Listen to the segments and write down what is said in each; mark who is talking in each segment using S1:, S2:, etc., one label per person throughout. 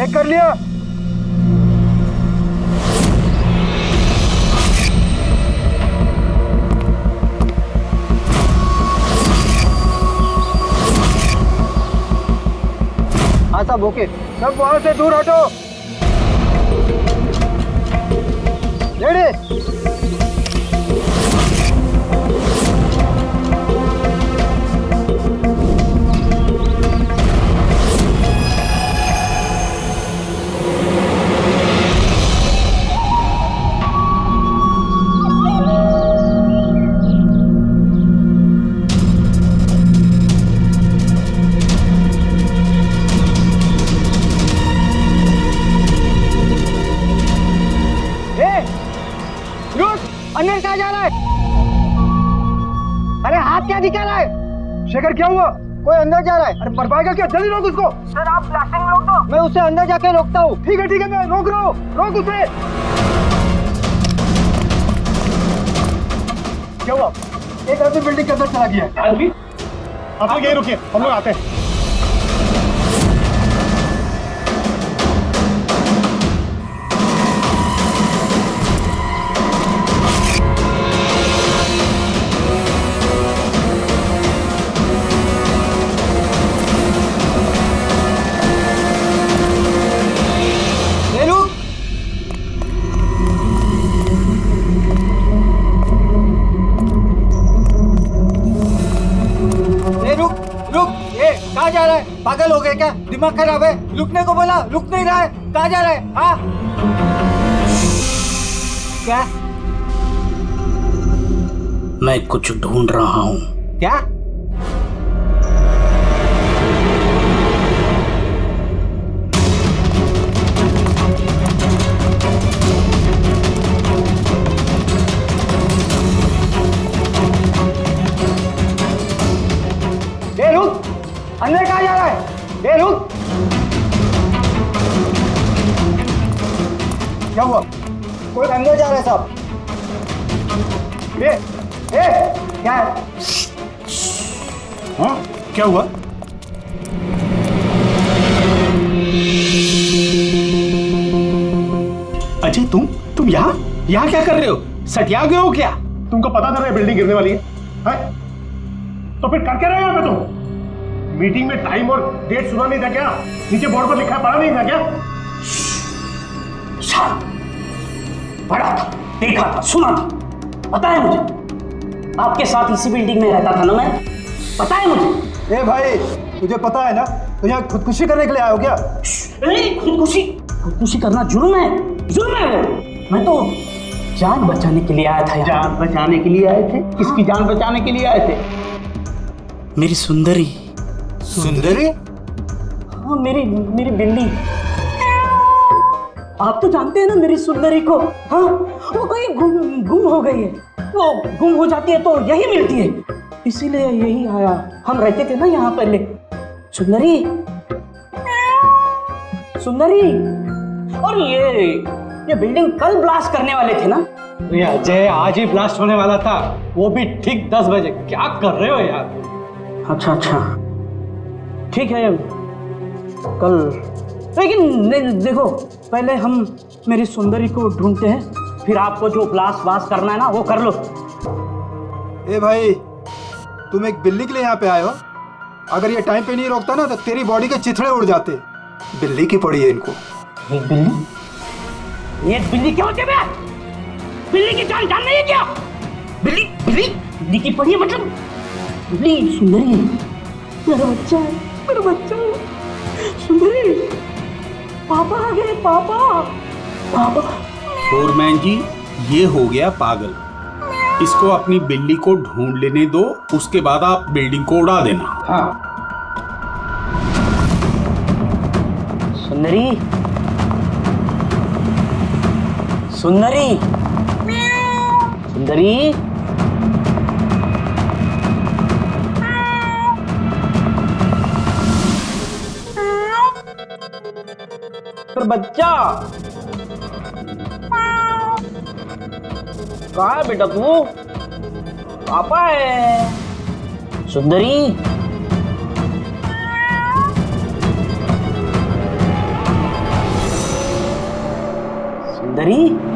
S1: Check कर लिया?
S2: हाँ साहब ओके।
S1: सब वहां से दूर हटो। रेडी?
S2: अंदर कहाँ जा रहा है? अरे हाथ क्या दिखा रहा है?
S1: शेखर क्या हुआ?
S2: कोई अंदर जा रहा है।
S1: अरे मरवाएगा क्या? जल्दी रोक उसको।
S2: सर आप ब्लास्टिंग रोक दो। मैं उसे अंदर जाके रोकता हूँ।
S1: ठीक है मैं रोक रहा हूँ। रोक उसे। क्या हुआ? एक आदमी बिल्डिंग के अंदर चला गया है। आदमी? आप लोग यहीं रुकिए, हम लोग आते हैं।
S2: कहाँ जा रहा है? पागल हो गए क्या? दिमाग खराब है? रुकने को बोला, रुक नहीं रहा है। कहाँ जा रहा है? हाँ? क्या?
S3: मैं कुछ ढूंढ रहा हूँ।
S2: क्या?
S1: रुक! अंदर कहाँ जा रहा है? रुक! क्या हुआ?
S2: कोई अंदर जा रहा है साहब।
S1: क्या है? हाँ? क्या हुआ?
S4: अजय तुम यहाँ क्या कर रहे हो? सटिया गए हो क्या?
S1: तुमको पता था ना बिल्डिंग गिरने वाली है? तो फिर कर क्या रहे हो यहाँ पे तुम? मीटिंग में टाइम और डेट सुना नहीं था क्या? नीचे बोर्ड पर लिखा पढ़ा नहीं था क्या?
S3: पढ़ा था, देखा था, सुना था। पता है मुझे, आपके साथ इसी बिल्डिंग में रहता था ना मैं। पता है मुझे।
S1: ए भाई, तुझे पता है ना तो यहाँ खुदकुशी करने के लिए आए हो क्या?
S3: खुदकुशी करना जुर्म है वो। मैं तो जान बचाने के लिए आया था।
S4: जान बचाने के लिए आए थे? किसकी जान बचाने के लिए आए थे?
S3: मेरी सुंदरी। हाँ, मेरी बिल्ली। आप तो जानते हैं ना मेरी सुंदरी को। हाँ, वो कहीं गुम हो गई है। वो गुम हो जाती है तो यही मिलती है, इसीलिए यही आया। हम रहते थे ना यहाँ पहले। सुंदरी। और ये बिल्डिंग कल ब्लास्ट करने वाले थे ना?
S4: ये अजय आज ही ब्लास्ट होने वाला था, वो भी ठीक 10 बजे। क्या कर रहे हो यार?
S3: अच्छा, ठीक है कल, लेकिन देखो पहले हम मेरी सुंदरी को ढूंढते हैं, फिर आपको जो ब्लास्ट करना है ना वो कर लो।
S1: ए भाई, तुम एक बिल्ली के लिए यहाँ पे आए हो? अगर ये टाइम पे नहीं रोकता ना तो तेरी बॉडी के चिथड़े उड़ जाते। बिल्ली की पड़ी है इनको।
S3: एक बिल्ली? ये बिल्ली क्या होती है? बिल्ली की जान नहीं है क्या? बिल्ली की पड़ी है मतलब? बिल्ली सुंदरी, मेरा बच्चा है। सुंदरी, पापा आ गए। पापा।
S4: फोरमैन जी, ये हो गया पागल। इसको अपनी बिल्ली को ढूंढ लेने दो, उसके बाद आप बिल्डिंग को उड़ा देना।
S3: हाँ। सुंदरी। पर बच्चा कहाँ है बेटा तू? पापा है। सुंदरी। सुंदरी।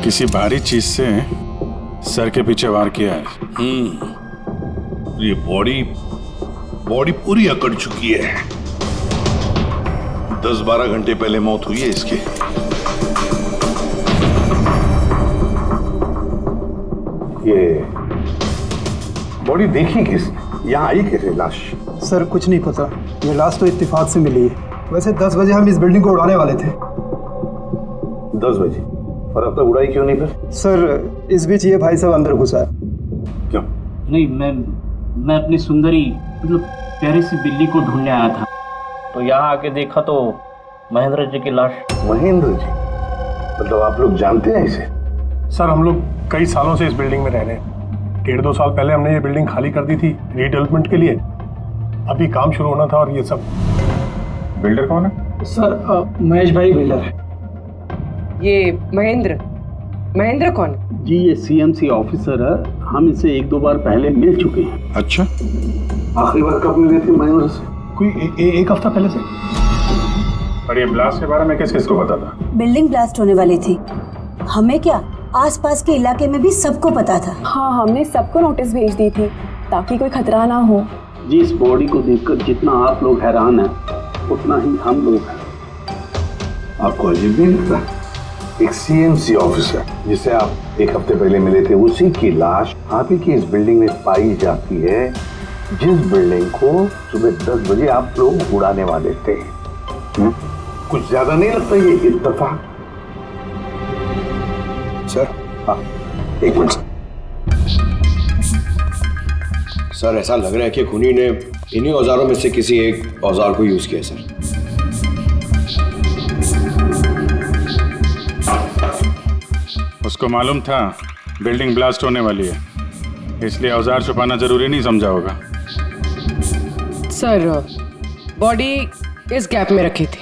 S5: किसी भारी चीज से सर के पीछे वार किया है।
S6: ये बॉडी पूरी अकड़ चुकी है। 10-12 घंटे पहले मौत हुई है इसकी।
S7: ये बॉडी देखी किसने? यहाँ आई कैसे लाश?
S1: सर कुछ नहीं पता, ये लाश तो इत्तेफाक से मिली है। वैसे 10 बजे हम इस बिल्डिंग को उड़ाने वाले थे।
S7: 10 बजे? और अब तक उड़ाई क्यों नहीं फिर?
S1: सर इस बीच ये भाई साहब अंदर घुसा है।
S7: क्यों?
S3: नहीं, मैं अपनी सुंदरी मतलब प्यारी सी बिल्ली को ढूंढने आया था, तो यहाँ आके देखा तो महेंद्र जी की लाश।
S7: महेंद्र जी? मतलब आप लोग जानते हैं इसे?
S5: सर हम लोग कई सालों से इस बिल्डिंग में रह रहे हैं। 1.5-2 साल पहले हमने ये बिल्डिंग खाली कर दी थी रीडेवलपमेंट के लिए। अभी काम शुरू होना था और ये सब। बिल्डर कौन है?
S1: सर महेश भाई बिल्डर है।
S8: ये महेंद्र कौन?
S4: जी ये सीएमसी ऑफिसर है, हम इसे 1-2 बार पहले मिल चुके हैं।
S6: अच्छा,
S7: आखिरी बार कब मिले थे महेंद्र से?
S5: कोई एक हफ्ता पहले से। और ये ब्लास्ट के बारे में किस किस को पता था?
S9: बिल्डिंग ब्लास्ट होने वाली थी, हमें क्या आसपास के इलाके में भी सबको पता था।
S10: हाँ, हमने सबको नोटिस भेज दी थी ताकि कोई खतरा ना हो।
S4: जी इस बॉडी को देखकर जितना आप लोग हैरान हैं उतना ही हम लोग हैं।
S7: आपको अजीब नहीं लगता? एक सीएमसी ऑफिसर जिसे आप 1 हफ्ते पहले मिले थे, उसी की लाश आप ही की इस बिल्डिंग में पाई जाती है, जिस बिल्डिंग को सुबह 10 बजे आप लोग उड़ाने वाले थे। कुछ ज्यादा नहीं लगता ये इत्तेफाक?
S11: सर
S7: हाँ, एक मिनट
S11: सर, ऐसा लग रहा है कि खूनी ने इन्हीं औजारों में से किसी एक औजार को यूज किया सर।
S5: उसको मालूम था बिल्डिंग ब्लास्ट होने वाली है, इसलिए औजार छुपाना जरूरी नहीं समझा होगा।
S8: सर बॉडी इस गैप में रखी थी,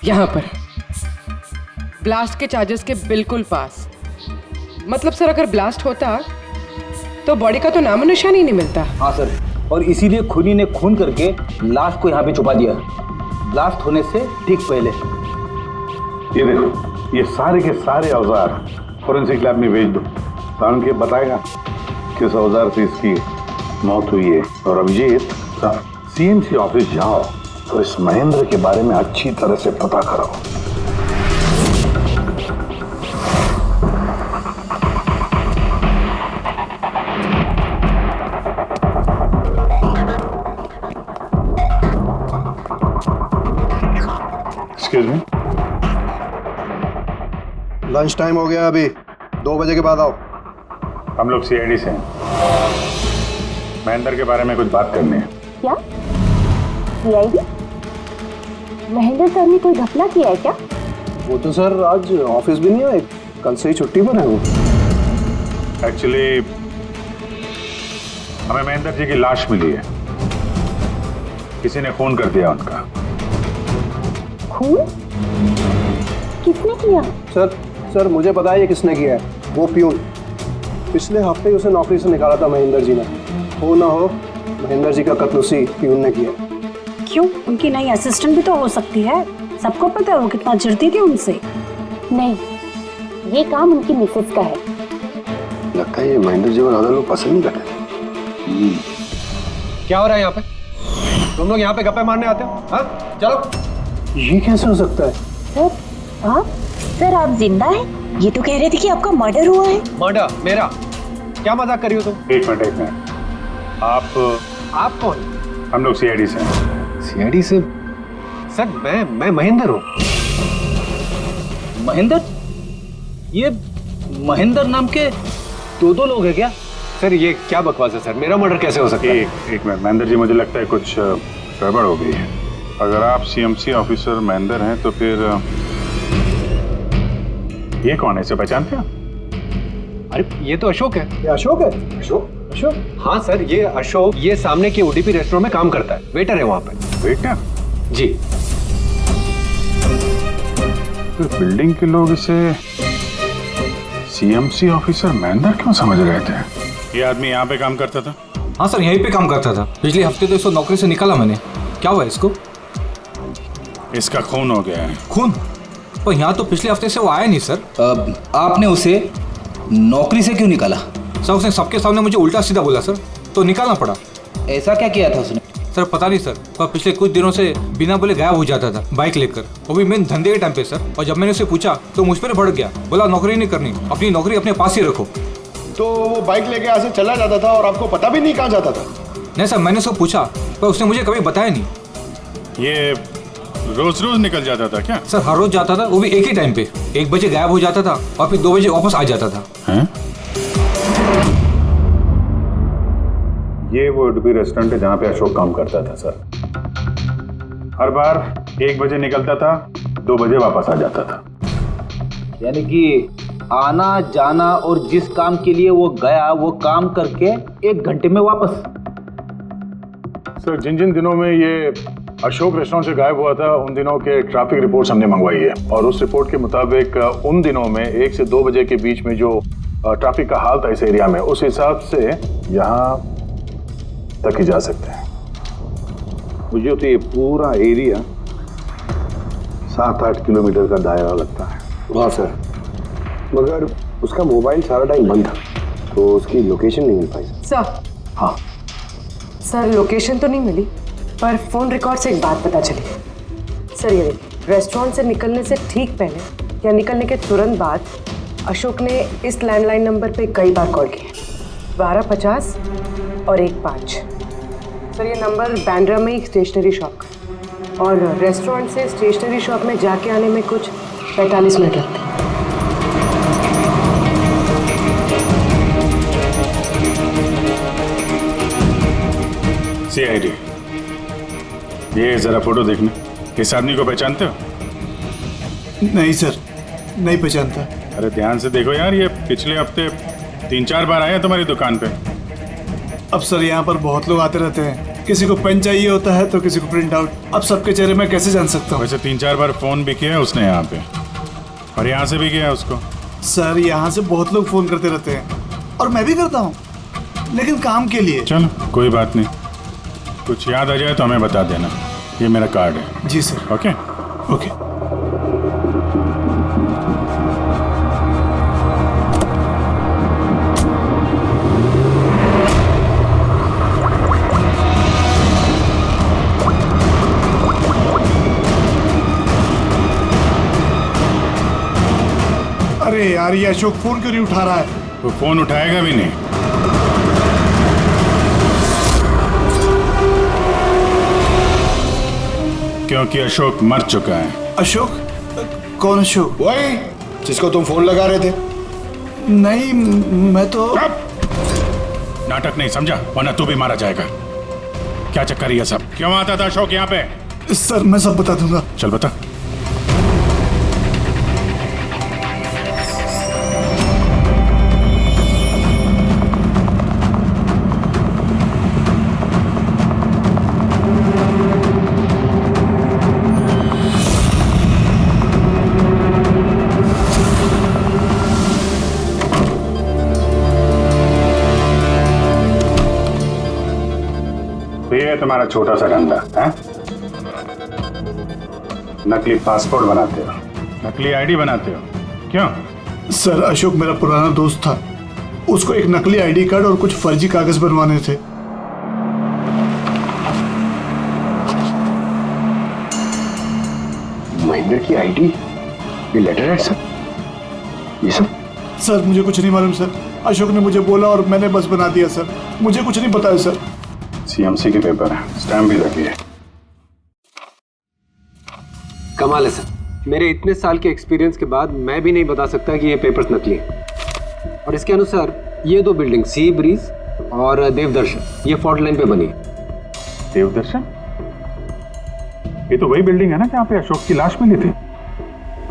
S8: यहाँ पर ब्लास्ट के चार्जेस के बिल्कुल पास। मतलब सर अगर ब्लास्ट होता तो बॉडी का तो नामो निशान ही नहीं मिलता।
S2: हाँ सर, और इसीलिए खूनी ने खून करके लाश को यहाँ पे छुपा दिया ब्लास्ट होने से ठीक पहले।
S7: ये देखो, ये सारे के सारे औजार फोरेंसिक लैब में भेज दो। साउंड के बताएगा किस औजार से इसकी मौत हुई है। और अभिजीत, सीएमसी ऑफिस जाओ तो इस महेंद्र के बारे में अच्छी तरह से पता कराओ।
S5: एक्सक्यूज मी,
S11: लंच टाइम हो गया, अभी 2 बजे के बाद आओ।
S5: हम लोग सीआईडी से हैं। महेंद्र के बारे में कुछ बात करनी है।
S10: क्या सीआईडी? महेंद्र सर ने कोई घपला किया है क्या?
S11: वो तो सर आज ऑफिस भी नहीं आए, कल से ही छुट्टी पर है वो।
S5: एक्चुअली हमें महेंद्र जी की लाश मिली है, किसी ने खून कर दिया उनका।
S10: खून? किसने किया?
S11: सर मुझे पता है ये किसने किया है, वो प्यून। पिछले हफ्ते ही उसे नौकरी से निकाला था महेंद्र जी ने। हो ना हो महेंद्र जी का कत्ल उसी प्यून ने किया।
S9: क्यों? उनकी नई असिस्टेंट भी तो हो सकती है, सबको पता है वो कितना चिढ़ती थी उनसे।
S10: नहीं, ये काम उनकी मिसेस का है।
S11: लगता है ये महेंद्र जी को ज्यादा लोग पसंद नहीं करते।
S2: क्या हो रहा है यहाँ पे? तुम लोग यहाँ पे गप्पे मारने आते हो? हाँ चलो।
S11: ये कैसे हो सकता है?
S9: सर आप जिंदा हैं? ये तो कह रहे थे कि आपका मर्डर हुआ है।
S2: मर्डर मेरा? क्या मजाक कर रही हो तुम?
S5: एक मिनट, आप
S2: कौन?
S5: हम लोग सीआईडी से हैं।
S2: सीआईडी से? सर मैं महेंद्र हूँ।
S3: महेंद्र? ये महेंद्र नाम के 2 लोग हैं क्या?
S2: सर ये क्या बकवास है सर, मेरा मर्डर कैसे हो सकता है?
S5: एक मिनट महेंद्र जी, मुझे लगता है कुछ
S12: गड़बड़ हो गई है। अगर आप सीएमसी ऑफिसर महेंद्र हैं तो फिर ये कौन है, इसे पहचानते हैं?
S11: अरे ये तो अशोक है। ये अशोक है? अशोक? अशोक? हाँ सर, ये अशोक ये सामने के ओडीपी रेस्टोरेंट में काम करता है, वेटर है वहाँ पे।
S12: वेटर?
S11: जी।
S12: तो बिल्डिंग के लोग इसे सीएमसी ऑफिसर महेंद्र क्यों समझ रहे थे? ये आदमी यहाँ पे काम करता था?
S2: हाँ सर, यहीं पे काम करता था। पिछले हफ्ते तो इसको नौकरी से निकाला मैंने। क्या हुआ इसको?
S12: इसका खून हो गया है।
S2: खून? पर यहाँ तो पिछले हफ्ते से वो आया नहीं सर। आपने उसे नौकरी से क्यों निकाला? सर उसने सबके सामने मुझे उल्टा सीधा बोला सर, तो निकालना पड़ा। ऐसा क्या किया था उसने? सर पता नहीं सर, पर पिछले कुछ दिनों से बिना बोले गायब हो जाता था बाइक लेकर, वो भी मेन धंधे के टाइम पे सर। और जब मैंने उसे पूछा तो मुझ पर भड़क गया, बोला नौकरी नहीं करनी, अपनी नौकरी अपने पास ही रखो।
S11: तो वो बाइक लेके यहाँ से चला जाता था और आपको पता भी नहीं कहाँ जाता था?
S2: नहीं सर, मैंने उसको पूछा पर उसने मुझे कभी बताया नहीं।
S12: ये रोज रोज निकल जाता था क्या?
S2: सर हर रोज जाता था, वो भी एक ही टाइम पे। 1 बजे गायब हो जाता था और फिर 2 बजे वापस आ जाता था।
S12: हैं? ये वो ओडीपी रेस्टोरेंट है जहाँ पे अशोक काम करता था सर। हर बार 1 बजे निकलता था, 2 बजे वापस आ जाता था।
S2: यानी कि आना जाना और जिस काम के लिए वो गया वो काम करके 1 घंटे में वापस।
S12: सर जिन जिन दिनों में ये अशोक रेस्टोरेंट से गायब हुआ था उन दिनों के ट्रैफिक रिपोर्ट्स हमने मंगवाई है, और उस रिपोर्ट के मुताबिक उन दिनों में 1 से 2 बजे के बीच में जो ट्रैफिक का हाल था इस एरिया में, उस हिसाब से यहाँ तक ही जा सकते हैं।
S7: मुझे तो ये पूरा एरिया 7-8 किलोमीटर का दायरा लगता है।
S11: वाह सर, मगर उसका मोबाइल सारा टाइम बंद था, तो उसकी लोकेशन नहीं मिल पाई।
S8: सर
S11: हाँ
S8: सर, लोकेशन तो नहीं मिली पर फोन रिकॉर्ड से एक बात पता चली। सर ये रेस्टोरेंट से निकलने से ठीक पहले या निकलने के तुरंत बाद अशोक ने इस लैंडलाइन नंबर पे कई बार कॉल किया, 1250 और 15। सर ये नंबर बैंड्रा में ही स्टेशनरी शॉप का, और रेस्टोरेंट से स्टेशनरी शॉप में जाके आने में कुछ 45 मिनट लगते हैं।
S12: सीआईडी, ये जरा फोटो देखना। इस आदमी को पहचानते हो?
S1: नहीं सर, नहीं पहचानता।
S12: अरे ध्यान से देखो यार, ये पिछले हफ्ते 3-4 बार आया तुम्हारी दुकान पे।
S1: अब सर यहाँ पर बहुत लोग आते रहते हैं, किसी को पेन चाहिए होता है तो किसी को प्रिंट आउट। अब सबके चेहरे में कैसे जान सकता हूँ?
S12: वैसे 3-4 बार फोन भी किया उसने यहाँ पे, और यहाँ से भी किया उसको।
S1: सर यहाँ से बहुत लोग फोन करते रहते हैं और मैं भी करता हूँ, लेकिन काम के लिए।
S12: चलो कोई बात नहीं, कुछ याद आ जाए तो हमें बता देना। ये मेरा कार्ड है।
S1: जी सर।
S12: Okay
S1: okay. अरे यार, ये अशोक फोन क्यों नहीं उठा रहा है?
S12: वो फोन उठाएगा भी नहीं। क्योंकि अशोक मर चुका है।
S1: अशोक? कौन अशोक?
S11: वही जिसको तुम फोन लगा रहे थे।
S1: नहीं, मैं तो
S12: नाटक नहीं समझा, वरना तू भी मारा जाएगा। क्या चक्कर ये सब? क्यों आता था अशोक यहाँ पे?
S1: सर मैं सब बता दूंगा।
S12: चल बता। ये तुम्हारा छोटा सा धंधा है? नकली पासपोर्ट बनाते हो, नकली आईडी बनाते हो, क्यों?
S1: सर अशोक मेरा पुराना दोस्त था, उसको एक नकली आईडी कार्ड और कुछ फर्जी कागज बनवाने थे।
S11: महेंद्र की आईडी, ये लेटर है सर, ये सब?
S1: सर मुझे कुछ नहीं मालूम सर, अशोक ने मुझे बोला और मैंने बस बना दिया सर, मुझे कुछ नहीं पता है सर।
S12: सीएमसी के पेपर है, स्टैम्प भी लगी है।
S11: कमाल है सर, मेरे इतने साल के एक्सपीरियंस के बाद मैं भी नहीं बता सकता कि ये पेपर्स नकली हैं। और इसके अनुसार ये 2 बिल्डिंग सी ब्रीज और देवदर्शन ये फॉल्ट लाइन पे बनी है।
S12: देवदर्शन? ये तो वही बिल्डिंग है ना जहाँ पे अशोक की लाश मिली थी।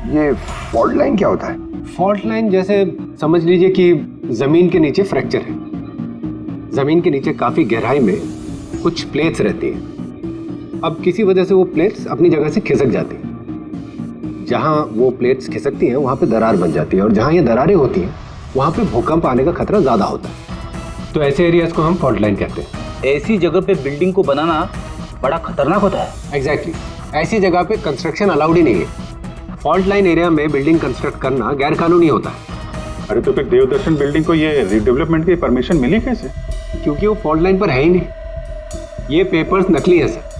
S11: ये फॉल्ट लाइन क्या होता है? फॉल्ट लाइन जैसे समझ लीजिए कि जमीन के नीचे फ्रैक्चर है। जमीन के नीचे काफी गहराई में कुछ प्लेट्स रहती हैं। अब किसी वजह से वो प्लेट्स अपनी जगह से खिसक जाती हैं। जहां वो प्लेट्स खिसकती हैं वहां पे दरार बन जाती है, और जहां ये दरारें होती हैं वहां पे भूकंप आने का खतरा ज्यादा होता है। तो ऐसे एरियाज को हम फॉल्ट लाइन कहते हैं।
S4: ऐसी जगह पे बिल्डिंग को बनाना बड़ा खतरनाक होता है।
S11: एग्जैक्टली, ऐसी जगह पे कंस्ट्रक्शन अलाउड ही नहीं है। फॉल्ट लाइन एरिया में बिल्डिंग कंस्ट्रक्ट करना गैर कानूनी होता है।
S12: अरे तो फिर देवदर्शन बिल्डिंग को ये रीडेवलपमेंट की परमिशन मिली कैसे?
S11: क्योंकि वो फॉल्ट लाइन पर है ही नहीं। ये पेपर्स नकली है सर।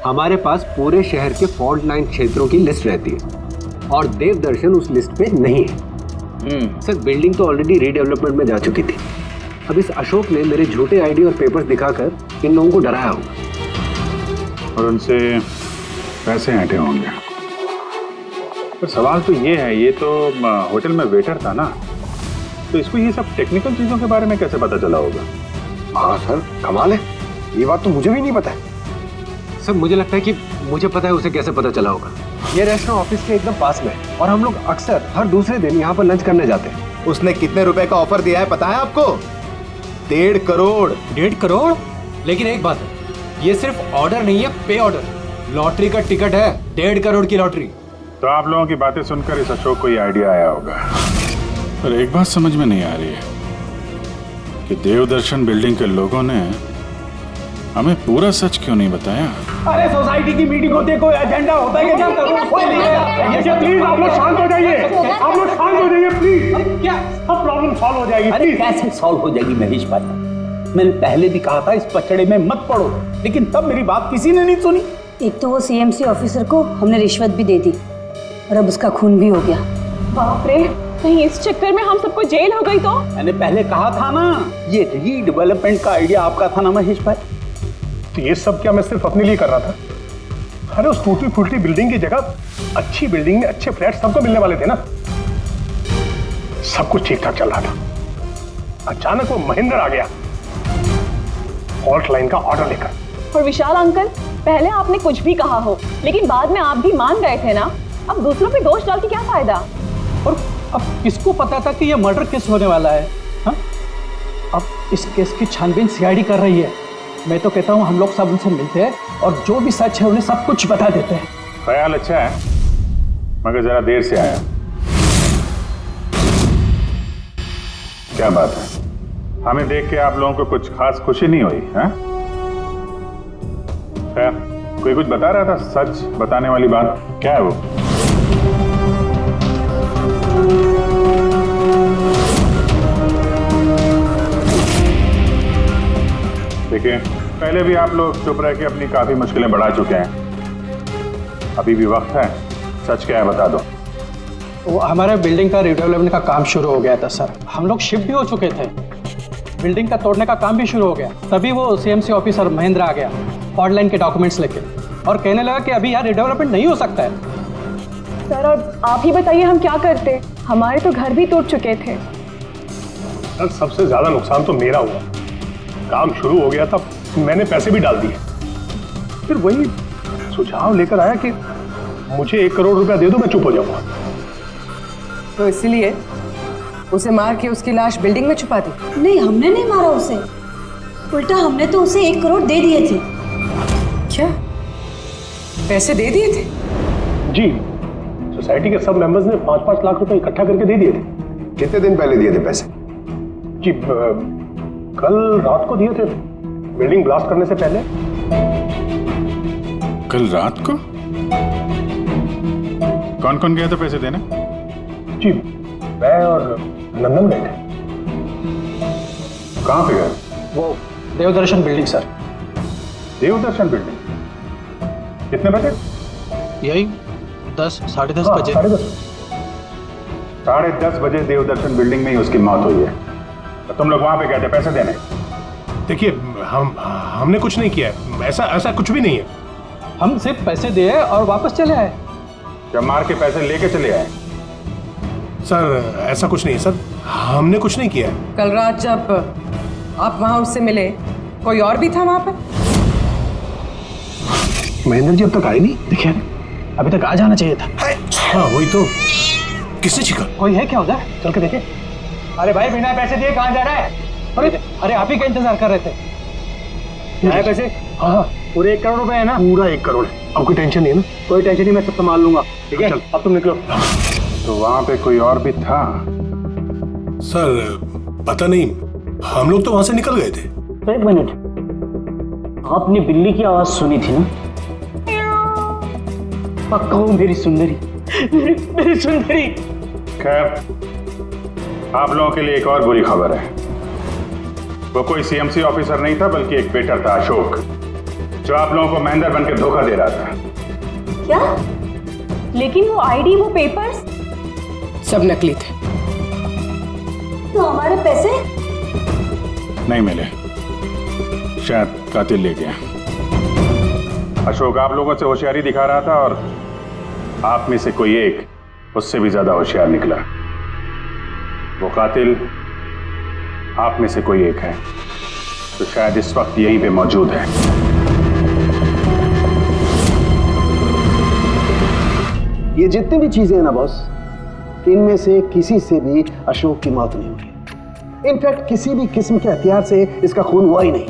S11: हमारे पास पूरे शहर के फॉल्ट लाइन क्षेत्रों की लिस्ट रहती है और देवदर्शन उस लिस्ट पे नहीं है। सर बिल्डिंग तो ऑलरेडी रीडेवलपमेंट में जा चुकी थी। अब इस अशोक ने मेरे झूठे आईडी और पेपर्स दिखाकर इन लोगों को डराया होगा
S12: और उनसे पैसे ऐंठे होंगे। पर सवाल तो ये है, ये तो होटल में वेटर था ना, तो इसको ये सब टेक्निकल चीजों के बारे में कैसे पता चला होगा?
S11: हाँ सर, कमाल है, ये बात तो मुझे भी नहीं पता है। सर मुझे लगता है कि मुझे पता है उसे कैसे पता चला होगा। ये रेस्टोरेंट ऑफिस के एकदम पास में है और हम लोग अक्सर हर दूसरे दिन यहाँ पर लंच करने जाते हैं।
S1: उसने कितने रुपए का ऑफर दिया है पता है आपको? 1.5 करोड़।
S2: 1.5 करोड़? लेकिन एक बात है, ये सिर्फ ऑर्डर नहीं है, पे ऑर्डर। लॉटरी का टिकट है, 1.5 करोड़ की लॉटरी।
S12: तो आप लोगों की बातें सुनकर इस अशोक को ये आइडिया आया होगा। पर एक बात समझ में नहीं आ रही है कि देवदर्शन बिल्डिंग के लोगों ने हमें पूरा सच क्यों नहीं बताया?
S4: अरे सोसाइटी की मीटिंग होती है, कोई एजेंडा होता है क्या?
S5: प्लीज आप लोग शांत हो जाइए, आप लोग शांत हो जाइए प्लीज।
S4: क्या
S5: सब प्रॉब्लम सॉल्व हो जाएगी।
S4: अरे कैसे सॉल्व हो जाएगी महेश भाई? मैंने पहले भी कहा था इस पचड़े में मत पड़ो, लेकिन तब मेरी बात किसी ने नहीं सुनी।
S9: एक तो वो सीएमसी ऑफिसर को हमने रिश्वत भी दे दी और अब उसका खून भी हो गया।
S10: बाप रे, कहीं इस चक्कर में हम सबको जेल हो गई तो?
S4: मैंने पहले कहा था ना, ये रीडेवलपमेंट का आइडिया आपका था ना महेश भाई?
S5: तो ये सब क्या मैं सिर्फ अपने लिए कर रहा था? अरे उस टूटी फूटी बिल्डिंग की जगह अच्छी बिल्डिंग में अच्छे फ्लैट सबको मिलने वाले थे ना। सब कुछ ठीक ठाक चल रहा था, अचानक वो महेंद्र आ गया फॉल्ट लाइन का ऑर्डर लेकर।
S10: और विशाल अंकल, पहले आपने कुछ भी कहा हो, लेकिन बाद में आप भी मान गए थे ना। अब दूसरों पे दोष डाल के क्या फायदा?
S4: और अब किसको पता था कि ये मर्डर केस होने वाला है? हा? अब इस केस की छानबीन सीआईडी कर रही है। मैं तो कहता हूँ हम लोग सब उनसे मिलते हैं और जो भी सच है उन्हें सब कुछ बता देते हैं।
S12: ख्याल अच्छा है, मगर जरा देर से आया। क्या बात है, हमें देख के आप लोगों को कुछ खास खुशी नहीं हुई? हैं? खैर, कोई कुछ बता रहा था, सच बताने वाली बात क्या है वो? देखिए, पहले भी आप लोग चुप रह के अपनी काफी मुश्किलें बढ़ा चुके हैं। अभी भी वक्त है, सच क्या है बता दो।
S13: वो हमारे बिल्डिंग का रिडेवलपमेंट का काम शुरू हो गया था सर। हम लोग शिफ्ट भी हो चुके थे, बिल्डिंग का तोड़ने का काम भी शुरू हो गया। तभी वो सीएमसी ऑफिसर महेंद्र आ गया फॉल्ट लाइन के डॉक्यूमेंट्स लेके और कहने लगा कि अभी यहाँ रिडेवलपमेंट नहीं हो सकता है।
S10: सर और आप ही बताइए हम क्या करते? हमारे तो घर भी टूट चुके थे।
S5: सर सबसे ज्यादा नुकसान तो मेरा हुआ। काम शुरू हो गया था, मैंने पैसे भी डाल दिए, फिर वही सुझाव लेकर आया कि मुझे 1 करोड़ रुपया दे दो, मैं चुप हो जाऊंगा।
S8: तो इसलिए उसे मार के उसकी लाश बिल्डिंग में छुपा दी?
S9: नहीं, हमने नहीं मारा उसे, उल्टा हमने तो उसे 1 करोड़ दे दिए थे।
S8: क्या पैसे दे दिए थे?
S5: जी, सोसाइटी के सब मेंबर्स ने 5-5 लाख रुपए इकट्ठा करके दे दिए थे।
S11: कितने दिन पहले दिए थे पैसे?
S5: जी कल रात को दिए थे, बिल्डिंग ब्लास्ट करने से पहले।
S12: कल रात को? कौन कौन गया था पैसे देने?
S5: जी मैं और नंदन गए थे।
S12: कहाँ पे गए?
S13: वो देवदर्शन बिल्डिंग सर।
S12: देवदर्शन बिल्डिंग? कितने बजे?
S13: यही 10, 10:30 बजे।
S12: 10:30 बजे देवदर्शन बिल्डिंग में ही उसकी मौत हुई है। तो तुम लोग वहां पे गए थे पैसे देने?
S5: देखिए हमने कुछ नहीं किया है, ऐसा कुछ भी नहीं है।
S13: हम सिर्फ पैसे दिए और वापस चले आए।
S12: जब मार के पैसे लेके चले आए?
S5: सर ऐसा कुछ नहीं है सर, हमने कुछ नहीं किया है।
S8: कल रात जब आप वहां उससे मिले, कोई और भी था वहां पर?
S5: महेंद्र जी अब तक आए नहीं।
S13: देखिए अभी तक आ जाना चाहिए था।
S5: हाँ वही तो, किसने छिका?
S13: कोई है क्या उधर? चल के देखे। अरे भाई बिना पैसे दिए कहाँ जा रहा है? अरे आप ही का इंतजार कर रहे थे। क्या है पैसे?
S5: हाँ
S13: पूरे 1 करोड़ रुपए है ना?
S5: पूरा 1 करोड़ है। अब कोई टेंशन नहीं है ना?
S13: कोई टेंशन नहीं, मैं सब संभाल लूंगा। ठीक है अब तुम निकलो।
S12: तो वहां पे कोई और भी था?
S5: सर पता नहीं, हम लोग तो वहां से निकल गए थे।
S3: तो 1 मिनट, आपने बिल्ली की आवाज सुनी थी ना? पक्का वो मेरी सुंदरी, मेरी सुंदरी।
S12: खैर, आप लोगों के लिए एक और बुरी खबर है। वो कोई सीएमसी ऑफिसर नहीं था, बल्कि एक वेटर था, अशोक, जो आप लोगों को महेंद्र बनकर धोखा दे रहा था।
S10: क्या? लेकिन वो आईडी, वो पेपर्स
S8: सब नकली थे।
S9: तो हमारे पैसे?
S12: नहीं मिले, शायद कातिल ले गया। अशोक आप लोगों से होशियारी दिखा रहा था और आप में से कोई एक उससे भी ज्यादा होशियार निकला। वो कातिल आप में से कोई एक है, तो शायद इस वक्त यहीं पे मौजूद है।
S7: ये जितनी भी चीजें हैं ना बॉस, इनमें से किसी से भी अशोक की मौत नहीं हुई। इनफैक्ट किसी भी किस्म के हथियार से इसका खून हुआ ही नहीं।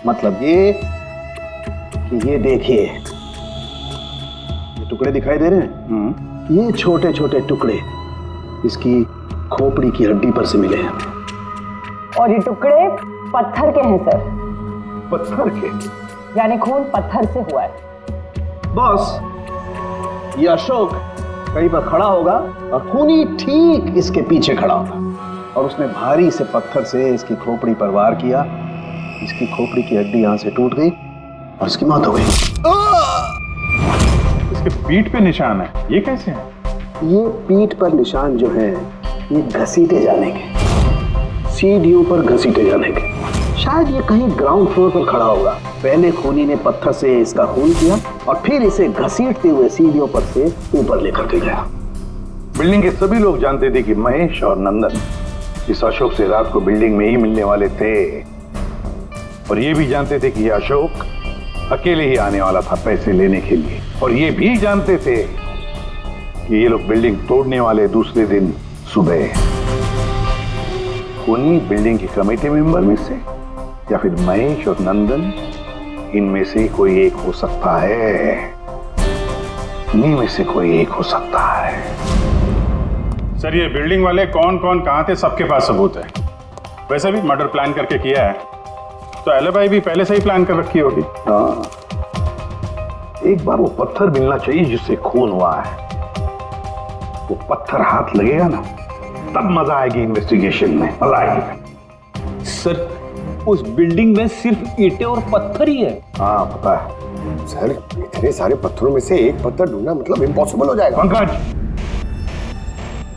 S7: मतलब ये कि ये देखिए, ये टुकड़े दिखाई दे रहे हैं? ये छोटे छोटे टुकड़े इसकी खोपड़ी की हड्डी पर से मिले हैं।
S10: और ये टुकड़े पत्थर के हैं सर।
S7: पत्थर के?
S10: यानी खून पत्थर से हुआ है।
S7: बॉस, ये अशोक कहीं पर खड़ा होगा और खूनी ठीक इसके पीछे खड़ा होगा और उसने भारी से पत्थर से इसकी खोपड़ी पर वार किया। इसकी खोपड़ी की हड्डी यहां से टूट गई और इसकी मौत हो गई।
S12: इसके पीठ पे निशान है, ये कैसे है?
S7: ये पीठ पर निशान जो है, ये घसीटे जाने के, सीढ़ियों पर घसीटे जाने के। शायद ये कहीं ग्राउंड फ्लोर पर खड़ा होगा। पहले खूनी ने पत्थर से इसका खून किया और फिर इसे घसीटते हुए सीढ़ियों पर से ऊपर लेकर के गया।
S6: बिल्डिंग के सभी लोग जानते थे कि महेश और नंदन इस अशोक से रात को बिल्डिंग में ही मिलने वाले थे, और ये भी जानते थे कि ये अशोक अकेले ही आने वाला था पैसे लेने के लिए, और ये भी जानते थे कि ये लोग बिल्डिंग तोड़ने वाले दूसरे दिन सुबह। खूनी बिल्डिंग की कमेटी मेंबर में से या फिर महेश और नंदन, इनमें से कोई एक हो सकता है। इन्हीं में से कोई एक हो सकता है।
S12: सर ये बिल्डिंग वाले कौन कौन कहां थे, सबके पास सबूत है। वैसे भी मर्डर प्लान करके किया है, तो एलिबाई भी पहले से ही प्लान कर रखी होगी।
S7: हाँ, एक बार वो पत्थर मिलना चाहिए जिससे खून हुआ है। वो पत्थर हाथ लगेगा ना, तब मजा आएगी इन्वेस्टिगेशन में, मजा आएगी।
S2: सर उस बिल्डिंग में सिर्फ ईंटें और पत्थर ही है।
S7: हाँ पता है
S11: सर, इतने सारे पत्थरों में से एक पत्थर ढूंढना मतलब इम्पॉसिबल हो जाएगा।
S6: पंकज,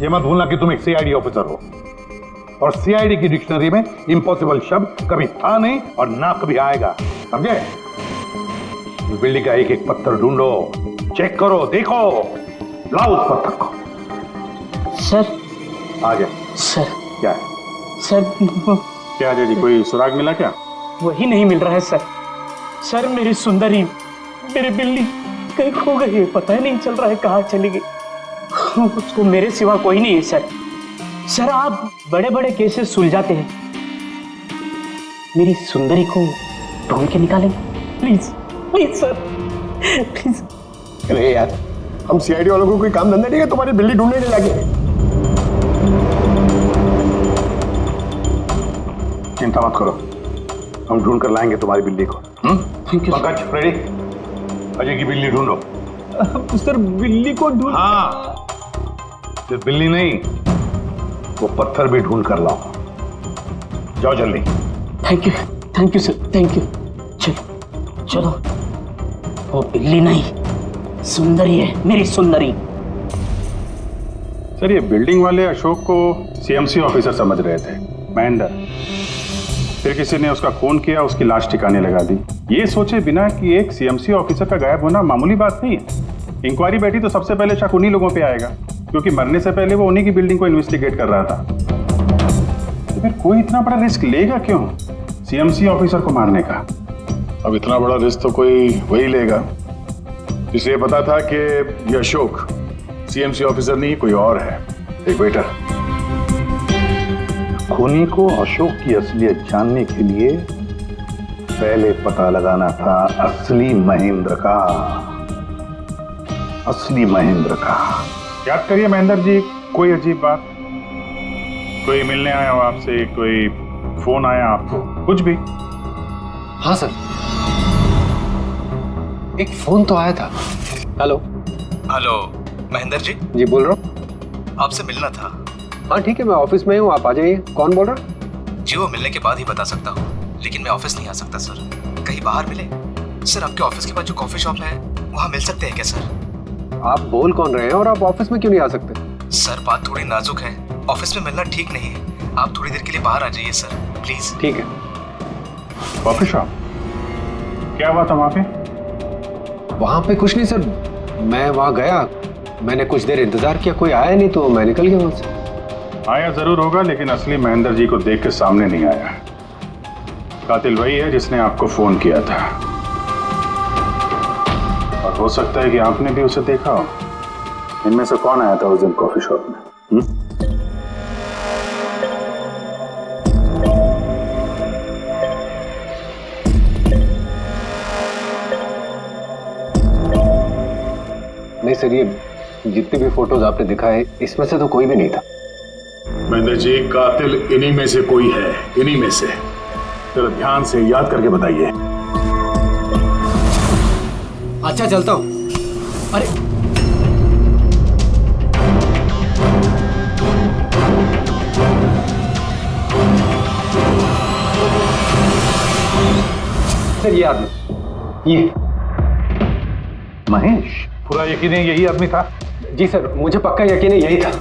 S6: ये मत भूलना कि तुम एक सीआईडी ऑफिसर हो, और सीआईडी की डिक्शनरी में इम्पॉसिबल शब्द कभी था नहीं और ना कभी आएगा, समझे? बिल्डिंग का एक एक पत्थर ढूंढो, चेक करो, देखो, लाओ उस पत्थर को।
S3: सर
S12: आ गया।
S3: सर
S12: क्या है?
S3: सर
S12: क्या है जी, कोई सुराग मिला क्या?
S3: वही नहीं मिल रहा है सर। सर मेरी सुंदरी, मेरी बिल्ली कहीं खो गई है, पता ही नहीं चल रहा है कहाँ चली गई। उसको मेरे सिवा कोई नहीं है सर। सर आप बड़े बड़े केसेस सुलझाते हैं, मेरी सुंदरी को ढूंढ के निकालेंगे प्लीज, प्लीज सर, प्लीज।
S11: अरे यार, हम सीआईडी वालों को कोई काम धंधा नहीं है तुम्हारी बिल्ली ढूंढने के जाके।
S6: चिंता मत करो, हम ढूंढ कर लाएंगे तुम्हारी बिल्ली को। पंकज, रेडी? अजय की बिल्ली ढूंढो।
S2: सर बिल्ली को ढूंढ?
S6: हाँ, सिर्फ बिल्ली नहीं, वो पत्थर भी ढूंढ कर लाओ। जाओ जल्दी।
S3: Thank you sir, thank you. चलो चलो, वो बिल्ली नहीं सुंदरी है, मेरी सुंदरी।
S12: सर ये बिल्डिंग वाले अशोक को सीएमसी ऑफिसर समझ रहे थे, महेंद्र। फिर किसी ने उसका खून किया, उसकी लाश ठिकाने लगा दी, ये सोचे बिना कि एक सीएमसी ऑफिसर का गायब होना मामूली बात नहीं है। इंक्वायरी बैठी तो सबसे पहले शक उन्हीं लोगों पे आएगा, क्योंकि मरने से पहले वो उन्हीं की बिल्डिंग को इन्वेस्टिगेट कर रहा था। तो फिर कोई इतना बड़ा रिस्क लेगा क्यों सीएमसी ऑफिसर को मारने का? अब इतना बड़ा रिस्क तो कोई वही लेगा जिसे ये पता था कि ये अशोक सीएमसी ऑफिसर नहीं कोई और है, एक वेटर।
S6: खूनी को अशोक की असलियत जानने के लिए पहले पता लगाना था असली महेंद्र का। असली महेंद्र का।
S12: याद करिए महेंद्र जी, कोई अजीब बात, कोई मिलने आया हो आपसे, कोई फोन आया आपको, कुछ भी?
S11: हाँ सर, एक फोन तो आया था। Hello
S2: hello Mahendra ji.
S11: जी बोल रहा हूँ।
S2: आपसे मिलना था।
S11: हाँ ठीक है, मैं ऑफिस में हूँ, आप आ जाइए। कौन बोल रहा?
S2: जी वो मिलने के बाद ही बता सकता हूँ, लेकिन मैं ऑफिस नहीं आ सकता सर। कहीं बाहर मिले सर? आपके ऑफिस के पास जो कॉफी शॉप है वहाँ मिल सकते हैं क्या सर?
S11: आप बोल कौन रहे हैं और आप ऑफिस में क्यों नहीं आ सकते?
S2: सर बात थोड़ी नाजुक है, ऑफिस में मिलना ठीक नहीं है। आप थोड़ी देर के लिए बाहर आ जाइए सर, प्लीज।
S11: ठीक है।
S12: Coffee shop? क्या हुआ था वहाँ पे?
S11: वहाँ पे कुछ नहीं सर, मैं वहाँ गया, मैंने कुछ देर इंतजार किया, कोई आया नहीं तो मैं निकल गया वहाँ से।
S12: आया जरूर होगा, लेकिन असली महेंद्र जी को देख के सामने नहीं आया। कातिल वही है जिसने आपको फोन किया था, और हो सकता है कि आपने भी उसे देखा हो। इनमें से कौन आया था उस दिन कॉफी शॉप में?
S11: नहीं सर, ये जितनी भी फोटोज आपने दिखाए इसमें से तो कोई भी नहीं था।
S12: महेंद्र जी, कातिल इन्हीं में से कोई है, इन्हीं में से। जरा ध्यान से याद करके बताइए।
S2: अच्छा चलता हूँ। अरे
S11: सर ये आदमी, ये
S12: महेश, पूरा यकीन है यही आदमी था?
S11: जी सर, मुझे पक्का यकीन है यही था।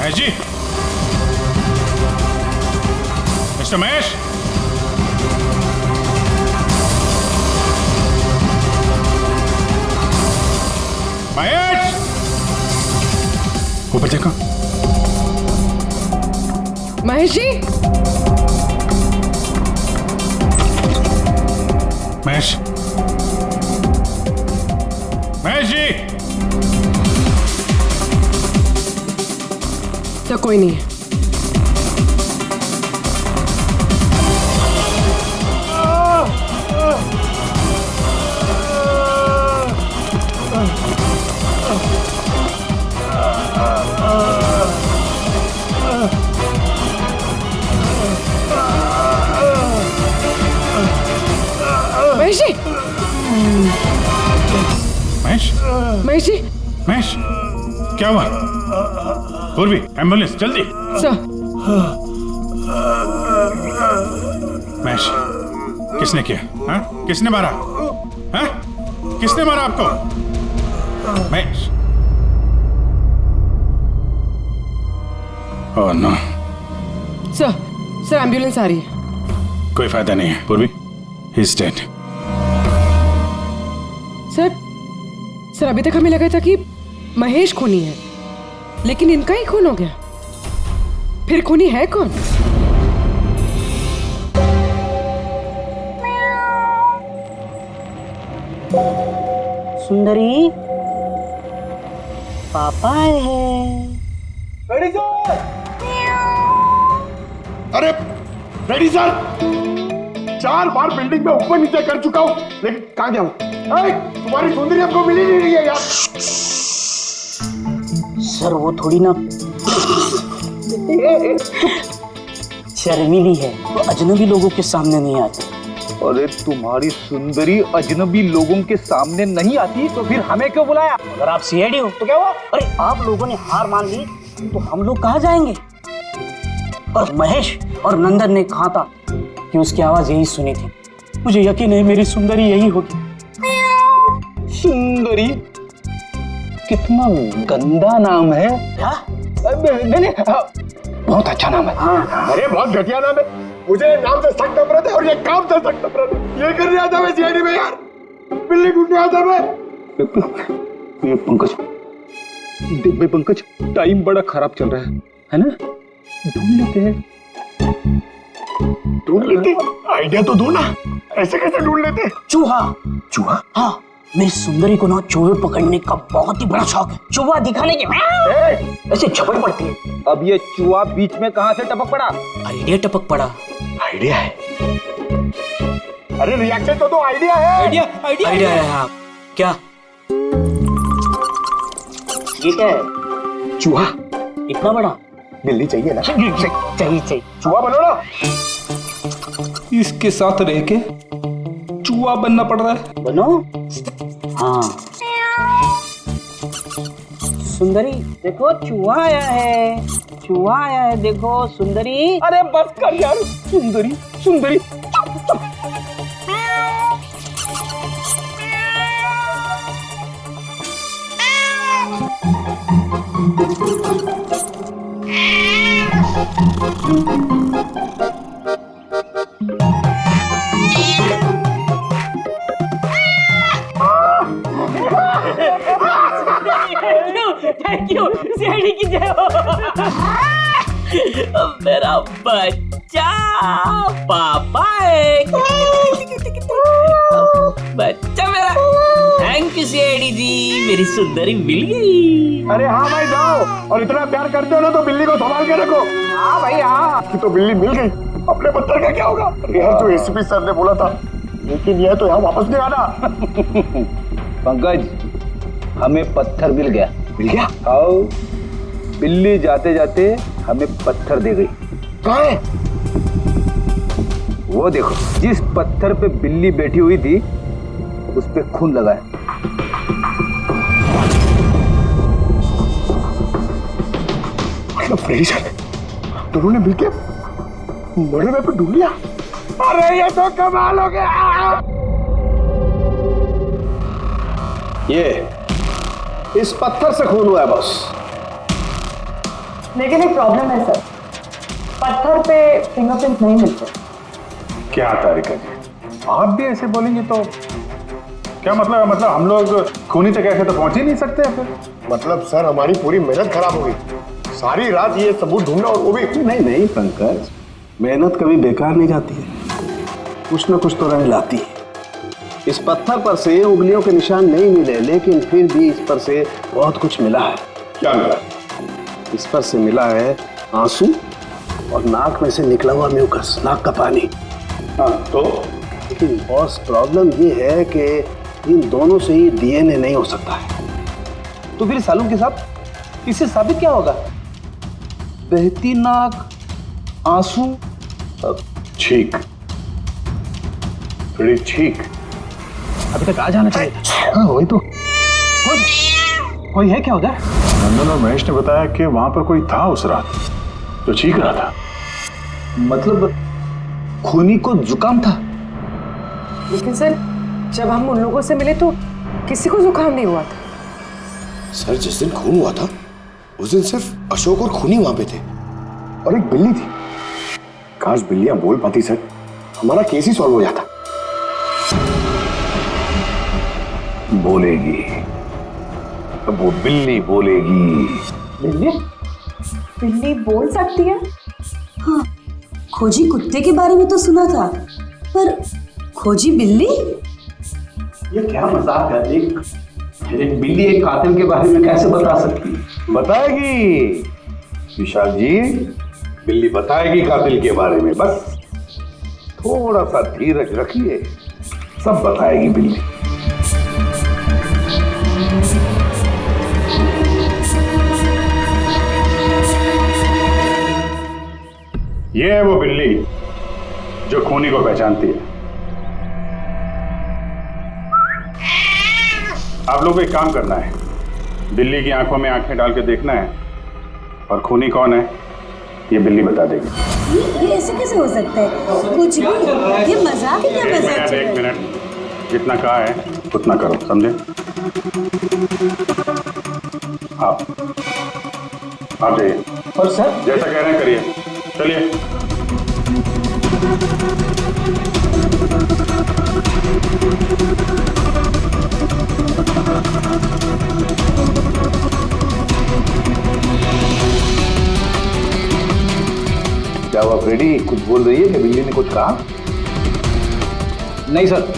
S12: जी मिस्टर महेश, महेश, ऊपर देखो।
S8: महेश जी,
S12: महेश, महेश जी।
S8: तो कोई नहीं है। महेश जी,
S12: महेश,
S8: महेश जी,
S12: महेश, क्या हुआ? पूर्वी, एम्बुलेंस जल्दी।
S8: सर।
S12: महेश, किसने किया? हाँ? किसने मारा? हाँ? किसने मारा आपको? Mahesh. Oh no.
S8: Sir ambulance आ रही है।
S12: कोई फायदा नहीं है पूर्वी, ही इज डेड।
S8: सर अभी तक हमें लगा था कि महेश खूनी है, लेकिन इनका ही खून हो गया। फिर खूनी है कौन?
S3: सुंदरी, पापा आए हैं।
S5: Ready sir. अरे रेडी सर, 4 बार बिल्डिंग में ऊपर नीचे कर चुका हूं, लेकिन कहां गया हूं? तुम्हारी सुंदरी हमको मिली नहीं रही है यार।
S3: सर वो थोड़ी ना शर्मीली है, वो अजनबी लोगों के सामने नहीं आती।
S2: अरे तुम्हारी सुंदरी अजनबी लोगों के सामने नहीं आती तो फिर हमें क्यों बुलाया?
S3: अगर आप सीआईडी हो तो क्या हुआ? अरे आप लोगों ने हार मान ली तो हम लोग कहाँ जाएंगे? और महेश और नंदन ने कहा था कि उसकी आवाज यही सुनी थी। मुझे यकीन है मेरी सुंदरी यही होगी।
S2: सुंदरी? कितना गंदा नाम है।
S3: क्या?
S2: नहीं, बहुत अच्छा नाम है।
S3: हाँ।
S5: अरे बहुत घटिया नाम है। मुझे नाम से सख्त नफरत है और ये काम से सख्त नफरत है। ये कर रहा था मैं सीआईडी में यार, बिल्ली ढूंढने आता मैं।
S2: ये पंकज, टाइम बड़ा खराब चल रहा है ना? ढूंढ लेते हैं।
S5: ढूंढ लेते? आइडिया तो दो ना, ऐसे कैसे ढूंढ लेते?
S3: चूहा।
S2: चूहा?
S3: हाँ, मेरी सुंदरी को ना चूहे पकड़ने का बहुत ही बड़ा शौक है। चूहा दिखाने के ऐसे झपट पड़ती है।
S2: अब ये चूहा बीच में कहां से टपक पड़ा?
S3: आइडिया टपक पड़ा।
S5: आइडिया है? अरे रिएक्शन तो दो, आइडिया है।
S3: आइडिया है। हाँ क्या? ये क्या है?
S5: चूहा।
S3: इतना बड़ा?
S5: बिल्ली चाहिए ना?
S3: चाहिए।
S5: चूहा बनो ना।
S2: इसके साथ रह के चूहा बनना पड़ रहा है।
S3: बनो। हाँ सुंदरी देखो, चूहा आया है। चूहा आया है, देखो सुंदरी।
S2: अरे बस कर यार। सुंदरी सुंदरी।
S3: थैंक यू सीआईडी की जय हो। मेरा बच्चा पापा है। बच्चा मेरा। थैंक यू सीआईडी जी, मेरी सुंदरी मिल गई।
S5: अरे हाँ भाई जाओ, और इतना प्यार करते हो ना तो बिल्ली को संभाल के रखो। हाँ भाई हाँ, कि तो बिल्ली मिल गई, अपने पत्थर का क्या होगा? अरे यार जो एसीपी सर ने बोला था, लेकिन यह तो यहाँ वापस नहीं आना।
S2: पंकज, हमें पत्थर मिल गया।
S5: मिल गया?
S2: आओ, बिल्ली जाते जाते हमें पत्थर दे गई।
S5: कहाँ है?
S2: वो देखो, जिस पत्थर पे बिल्ली बैठी हुई थी उस पे खून लगा है।
S5: फ्रेडी सर, दोनों ने मिलकर मर्डर वेपन ढूंढ लिया। अरे ये तो कमाल हो गया।
S11: ये इस पत्थर से खून हुआ है बॉस।
S10: लेकिन एक प्रॉब्लम है सर, पत्थर पे फिंगरप्रिंट नहीं मिलते।
S12: क्या तारिका जी, आप भी ऐसे बोलेंगे तो क्या मतलब है? मतलब हम लोग खूनी तक ऐसे तो पहुंच ही नहीं सकते फिर।
S5: मतलब सर हमारी पूरी मेहनत खराब हो गई, सारी रात ये सबूत ढूंढना, और वो भी।
S11: नहीं पंकज, मेहनत कभी बेकार नहीं जाती है, कुछ ना कुछ तो राह लाती है। इस पत्थर पर से उंगलियों के निशान नहीं मिले, लेकिन फिर भी इस पर से बहुत कुछ मिला है।
S5: क्या मिला?
S11: इस पर से मिला है आंसू और नाक में से निकला हुआ म्यूकस, नाक का पानी।
S5: हाँ तो?
S11: लेकिन बॉस प्रॉब्लम ये है कि इन दोनों से ही डीएनए नहीं हो सकता है।
S2: तो फिर सालू के साथ इससे साबित क्या होगा? बहती नाक, आंसू,
S12: छींक, छींक।
S2: अभी तक आ जाना चाहिए था।
S5: हाँ वही तो।
S13: कोई है क्या उधर?
S12: नंदन और महेश ने बताया कि वहां पर कोई था उस रात जो चीख रहा था।
S2: मतलब खूनी को जुकाम था?
S8: लेकिन सर, जब हम उन लोगों से मिले तो किसी को जुकाम नहीं हुआ था।
S14: सर, जिस दिन खून हुआ था उस दिन सिर्फ अशोक और खूनी वहां पे थे और एक बिल्ली थी। काश बिल्लियां बोल पाती सर, हमारा केस ही सॉल्व हो जाता।
S6: बोलेगी, अब वो बिल्ली बोलेगी।
S10: बिल्ली? बिल्ली बोल सकती है?
S9: हाँ, खोजी कुत्ते के बारे में तो सुना था, पर खोजी बिल्ली?
S11: ये क्या मजाक है? एक बिल्ली एक कातिल के बारे में कैसे बता सकती है?
S6: बताएगी विशाल जी, बिल्ली बताएगी कातिल के बारे में। बस थोड़ा सा धीरज रखिए, सब बताएगी बिल्ली।
S12: ये है वो बिल्ली जो खूनी को पहचानती है। आप लोगों को एक काम करना है, बिल्ली की आंखों में आंखें डाल के देखना है और खूनी कौन है ये बिल्ली बता देगी।
S9: ये ऐसे कैसे हो सकता है? कुछ भी, ये मजाक है क्या? मजाक?
S12: एक मिनट, जितना कहा है उतना करो, समझे? आप जाइए।
S13: और सर,
S12: जैसा कह रहे हैं करिए, चलिए।
S6: क्या हुआ फ्रेडी, कुछ बोल रही है कि बिल्ली ने कुछ कहा?
S2: नहीं सर।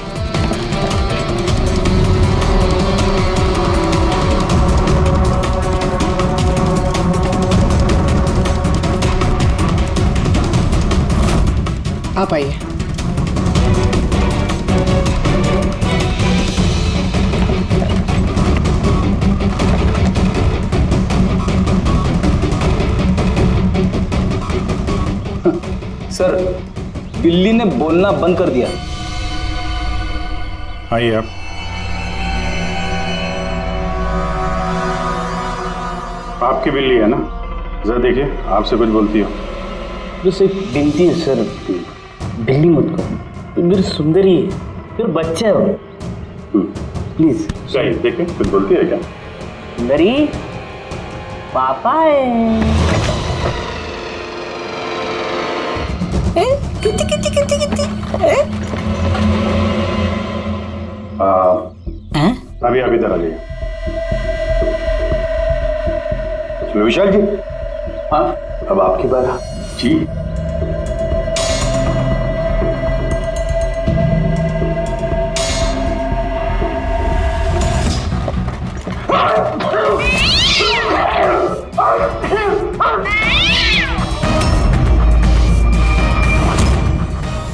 S8: आप आइए।
S2: सर, बिल्ली ने बोलना बंद कर दिया।
S12: आइए आप। आपकी बिल्ली है ना? जरा देखिए, आपसे कुछ बोलती हो।
S3: बस एक विनती है सर, बिल्ली मत करो, मेरी सुंदरी है, फिर बच्चा है वो, प्लीज।
S12: सही, देखिए कुछ बोलती है क्या?
S3: सुंदरी, पापा है।
S9: कितनी कितनी कितनी कितनी?
S12: अभी आप इधर आ जाइए।
S6: विशाल जी, हाँ अब आपकी बात। जी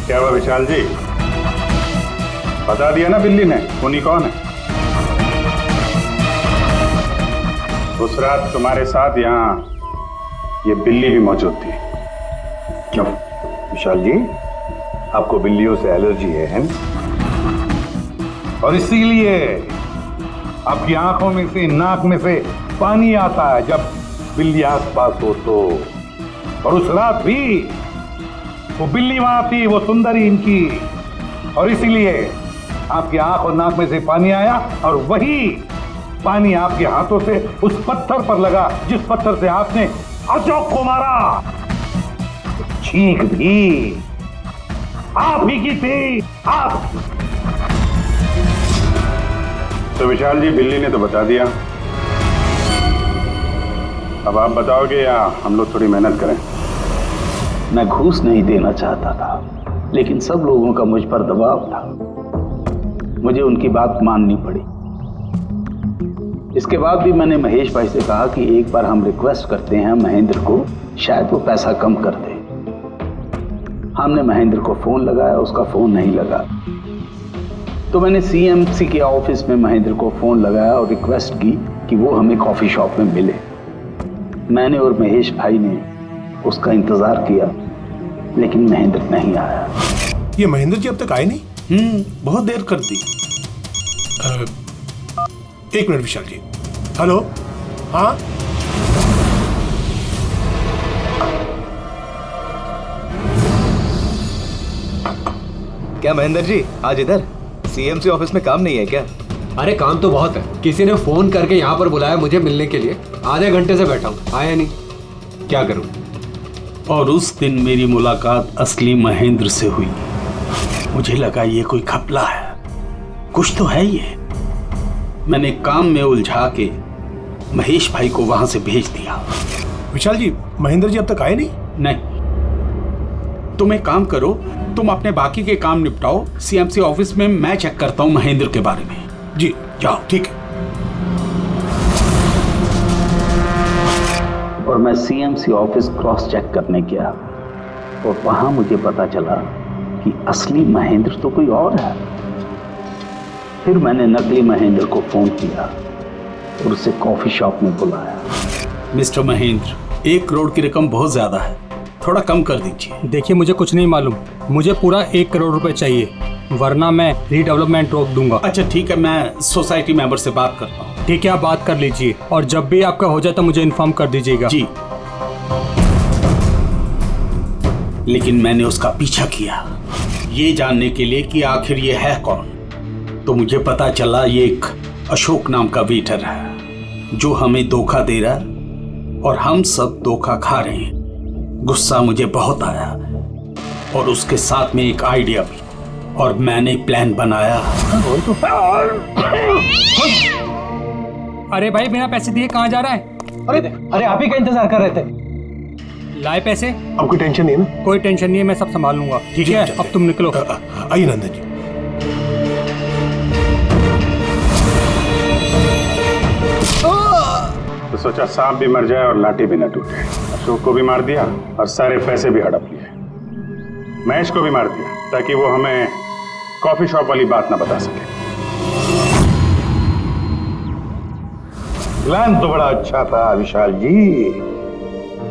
S12: क्या हुआ विशाल जी? बता दिया ना बिल्ली ने खूनी कौन है? उस रात तुम्हारे साथ यहाँ ये बिल्ली भी मौजूद थी।
S6: क्यों विशाल जी, आपको बिल्लियों से एलर्जी है ना? और इसीलिए आपकी आंखों में से, नाक में से पानी आता है जब बिल्ली आसपास हो तो। और उस रात भी वो बिल्ली वहां थी, वो सुंदरी इनकी, और इसीलिए आपकी आंख और नाक में से पानी आया, और वही पानी आपके हाथों से उस पत्थर पर लगा जिस पत्थर से आपने अशोक को मारा। चीख भी आप ही की थी, आप।
S12: तो विशाल जी, बिल्ली ने तो बता दिया, अब आप बताओगे या हम लोग थोड़ी मेहनत करें?
S11: मैं घूस नहीं देना चाहता था, लेकिन सब लोगों का मुझ पर दबाव था, मुझे उनकी बात माननी पड़ी। इसके बाद भी मैंने महेश भाई से कहा कि एक बार हम रिक्वेस्ट करते हैं महेंद्र को, शायद वो पैसा कम कर दे। हमने महेंद्र को फोन लगाया, उसका फोन नहीं लगा, तो मैंने सीएमसी के ऑफिस में महेंद्र को फोन लगाया और रिक्वेस्ट की कि वो हमें कॉफी शॉप में मिले। मैंने और महेश भाई ने उसका इंतजार किया, लेकिन महेंद्र नहीं आया।
S5: ये महेंद्र जी अब तक आए नहीं? बहुत देर कर दी। एक मिनट विशाल जी, हेलो, हाँ
S2: क्या महेंद्र जी आज इधर सीएमसी ऑफिस में काम नहीं है क्या?
S11: अरे काम तो बहुत है। किसी ने फोन करके यहाँ पर बुलाया मुझे मिलने के लिए। आधे घंटे से बैठा हूँ, आया नहीं, क्या करूँ?
S15: और उस दिन मेरी मुलाकात असली महेंद्र से हुई। मुझे लगा ये कोई घपला है, कुछ तो है ये। मैंने काम में उलझा के महेश भाई को वहां से भेज दिया।
S5: विशाल जी, महेंद्र जी अब तक आए नहीं?
S15: नहीं, तुम एक काम करो, तुम अपने बाकी के काम निपटाओ। सीएमसी ऑफिस में मैं चेक करता हूँ महेंद्र के बारे में।
S5: जी जाओ, ठीक है।
S15: और मैं सीएमसी ऑफिस क्रॉस चेक करने गया और वहां मुझे पता चला कि असली महेंद्र तो कोई और है। फिर मैंने नकली महेंद्र को फोन किया और उसे कॉफी शॉप में बुलाया। मिस्टर महेंद्र, 1 करोड़ की रकम बहुत ज्यादा है, थोड़ा कम कर दीजिए।
S13: देखिए मुझे कुछ नहीं मालूम, मुझे पूरा 1 करोड़ रुपए चाहिए, वरना मैं रीडेवलपमेंट रोक दूंगा।
S15: अच्छा ठीक है, मैं सोसाइटी मेंबर से बात करता हूँ।
S13: ठीक है, आप बात कर लीजिए और जब भी आपका हो जाए तो मुझे इन्फॉर्म कर दीजिएगा।
S15: जी। लेकिन मैंने उसका पीछा किया ये जानने के लिए कि आखिर ये है कौन। तो मुझे पता चला ये एक अशोक नाम का वेटर है जो हमें धोखा दे रहा है और हम सब धोखा खा रहे हैं। गुस्सा मुझे बहुत आया और उसके साथ में एक आइडिया भी, और मैंने प्लान बनाया।
S13: अरे भाई बिना पैसे दिए कहाँ जा रहा है?
S4: अरे आप ही का इंतजार कर रहे थे।
S13: लाए पैसे?
S5: अब कोई टेंशन नहीं है ना?
S13: कोई टेंशन नहीं है, मैं सब संभाल लूंगा। ठीक है, अब तुम निकलो।
S5: आइए नंदन जी।
S12: तो सोचा सांप भी मर जाए और लाठी भी न टूटे। अशोक को भी मार दिया और सारे पैसे भी हड़प लिए। महेश को भी मार दिया ताकि वो हमें कॉफी शॉप वाली बात ना बता सके।
S7: प्लान तो बड़ा अच्छा था विशाल जी,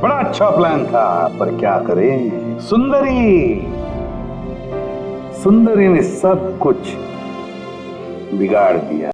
S7: बड़ा अच्छा प्लान था, पर क्या करें, सुंदरी ने सब कुछ बिगाड़ दिया।